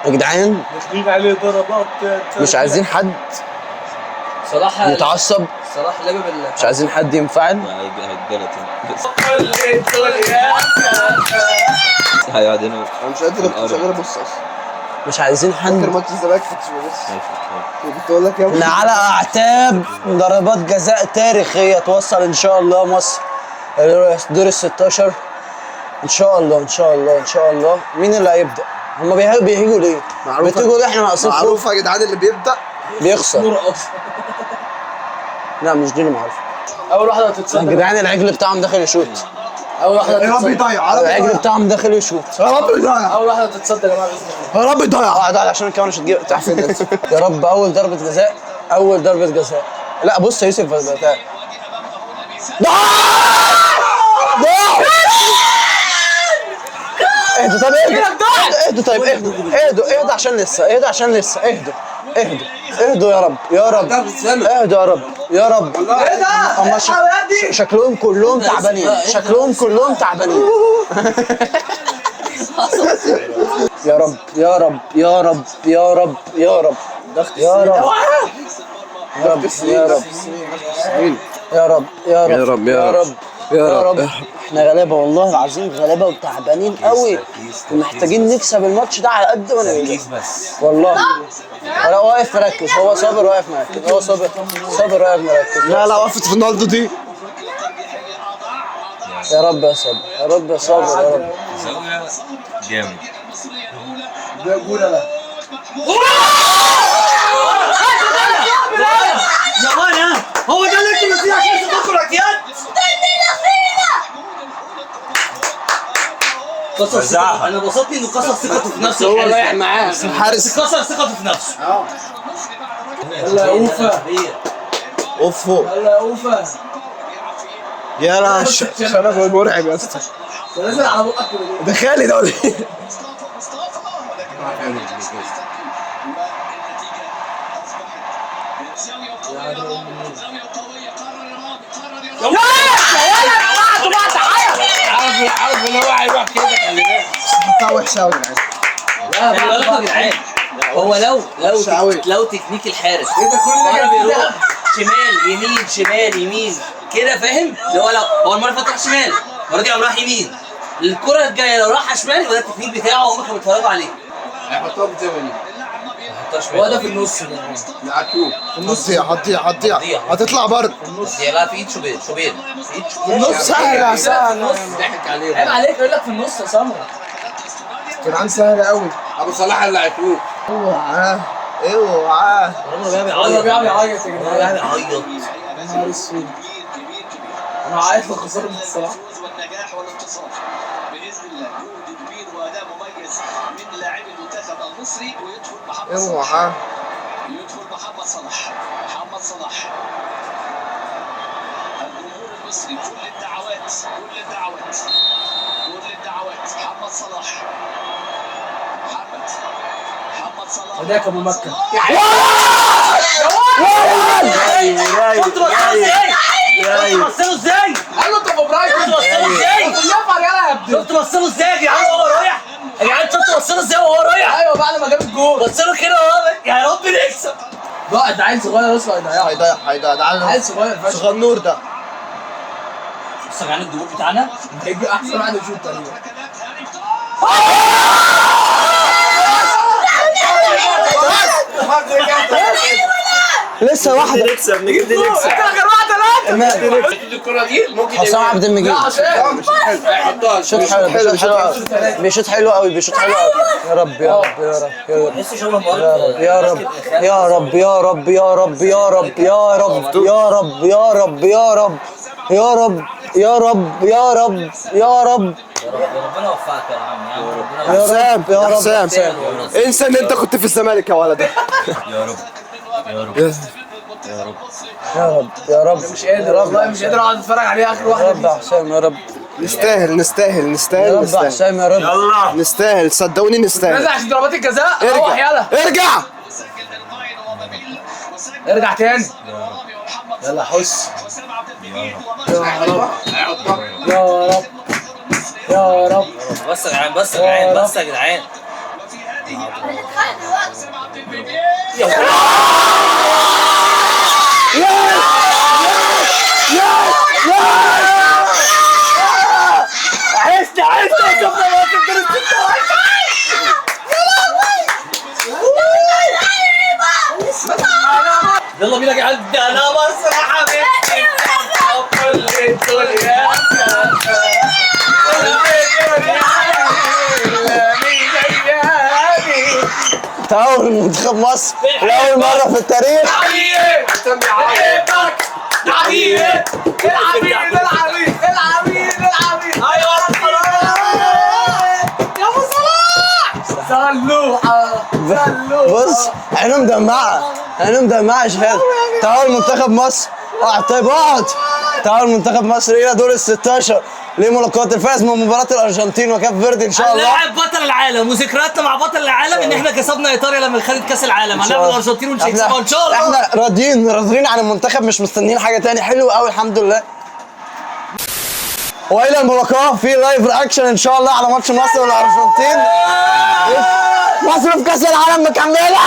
يا جدعان داخلين عليه ضربات. مش عايزين حد صلاح يتعصب، صلاح لعب مش عايزين حد ينفعل. هيقعد هنا. انا مش قادر شغال ابص اصلا. مش عايزين فاكر حد ماتش الزمالك كنت ببص. كنت اقول لك يا ابني على اعتاب ضربات جزاء تاريخيه توصل ان شاء الله مصر دور ال 16 ان شاء الله ان شاء الله ان شاء الله. مين اللي هيبدا؟ هم بيهيجوا ليه؟ بتيجوا ليه؟ احنا ناقصين معروف يا جدعان اللي بيبدا بيخسر. لا مش دي اللي معروفه. اول واحده يا هتتصدر. جدعان العجل بتاعهم داخل يشوط. اول واحده يا رب هتتصدر. يضيع العجل بتاعهم داخل يشوط. يا رب يضيع اول واحده هتتصدر يا جماعه باذن الله. يا رب يضيع. واحد عشان كمان مش هتجيب تحفيل. يا رب اول ضربه جزاء، اول ضربه جزاء. لا بص يا يوسف بتاع اهدوا طب اهدوا طيب اهدوا عشان لسه اهدوا يا رب اهدوا يا رب يا رب. هم شكلهم كلهم تعبانين يا رب يا رب يا رب يا رب يا رب يا رب يا رب يا رب يا رب يا رب يا رب يا رب. احنا غلابه والله العظيم، غلابه وتعبانين قوي، ومحتاجين نكسب الماتش ده على قد ما نقدر والله. انا واقف مركز، هو صابر واقف مركز، هو صابر واقف مركز. لا وقفت في رونالدو دي. يا رب يا صابر يا رب يا صابر يا رب. زاوية جامد. ده جول انا. يا مانا هو ده اللي انتوا نسيتوا عشان تدخلوا احتياط. كسر ثقته. انا بسطني انه كسر ثقته في نفسه. هو رايح معاه الحارس كسر ثقته في نفسه. يلا يا اوفا. اوفو يلا يا اوفا. يا لا شنب مرعب يا اسطى. نازل على بقك كده. ده خالد ده ولا ايه؟ عارف ان هو هيروح كده خلي بالك. حطها وحشه قوي يا جدعان. لا يا جدعان هو لو تكنيك الحارس مره بيروح شمال يمين شمال يمين كده فاهم؟ اللي هو المره اللي فاتت راح شمال، المره دي قام راح يمين. الكره الجايه لو راح شمال يبقى ده التكنيك بتاعه وهم كانوا بيتفرجوا عليه. هيحطها بزاويه. هو ده في النص ده. لا في النص هتضيع هتطلع بره. هي بقى في ايد شوبير في النص سهله ضحك عليه. عيب عليك يقول لك في النص يا سمره. كان سهله قوي. ابو صلاح اللي عيطوه. اوعى ربنا بيعيط يا جماعه. بيعيط يا نهار اسود. انا عايز خساره الصراحه. والنجاح والانتصار باذن الله. جهد كبير واداء مميز من لاعبي المنتخب المصري. ويدخل محمد صلاح. محمد صلاح الجمهور المصري كل الدعوات محمد صلاح. محمد صلاح وداك ابو مكه. بصوا ازاي؟ قال له انت ابراهيم بصوا ازاي؟ شفت بصوا ازاي يا جدعان وهو رايح؟ يا جدعان شفتوا بصوا ازاي وهو رايح؟ ايوه بعد ما جاب الجول. بصوا كده وهو يا رب نكسب. لا ده عيل صغير اصلا هيضيع ده عيل صغير فشخ. صغنور ده. بص يا جدعان الجمهور بتاعنا هيجي احسن واحد يشوط تقريبا. لسه واحده نكسب نجيب نكسب. الكرة دي ممكن حسام عبد المجيد بيشوط حلو قوي يا رب يا رب يا رب يا رب لسه شبه يا رب يا رب يا رب يا رب يا رب يا رب يا رب يا رب يا رب يا رب يا رب يا رب يا رب ربنا يوفقك يا عم يا رب يا رب حسام انسى ان انت كنت في الزمالك يا ولد. يا رب يا رب يا رب مش قادر والله مش قادر اقعد اتفرج عليه اخر يا واحده. رب يا حسام يا رب نستاهل يا رب يا حسام يا رب نستاهل صدقوني نستاهل. نزل عشان ضربات الجزاء. روح يلا ارجع تاني. يلا حس يا رب يا رب يا رب بس يا جدعان بس يا جدعان حسام عبد المجيد. عشت يلا بينا يا جدعان، ده انا مصر حبيبتي كل الدنيا تأهل منتخب مصر لأول مرة في التاريخ. بص عينه مدمعة، عينه مدمعة يا شباب. تأهل منتخب مصر طيب اقعد. تأهل منتخب مصر إلى دور ال 16 لملاقاة الفائز من مباراة الأرجنتين وكاب فيردي إن شاء الله. هنلاعب بطل العالم، وذكرياتنا مع بطل العالم ان احنا كسبنا ايطاليا لما خدت كاس العالم. هنلاعب الارجنتين ونكسبها ان شاء الله. احنا راضيين عن المنتخب، مش مستنيين حاجة تاني. حلو قوي الحمد لله. والى الملاقاة في لايف رياكشن ان شاء الله على ماتش مصر والارجنتين. مصر في كاس العالم مكملة.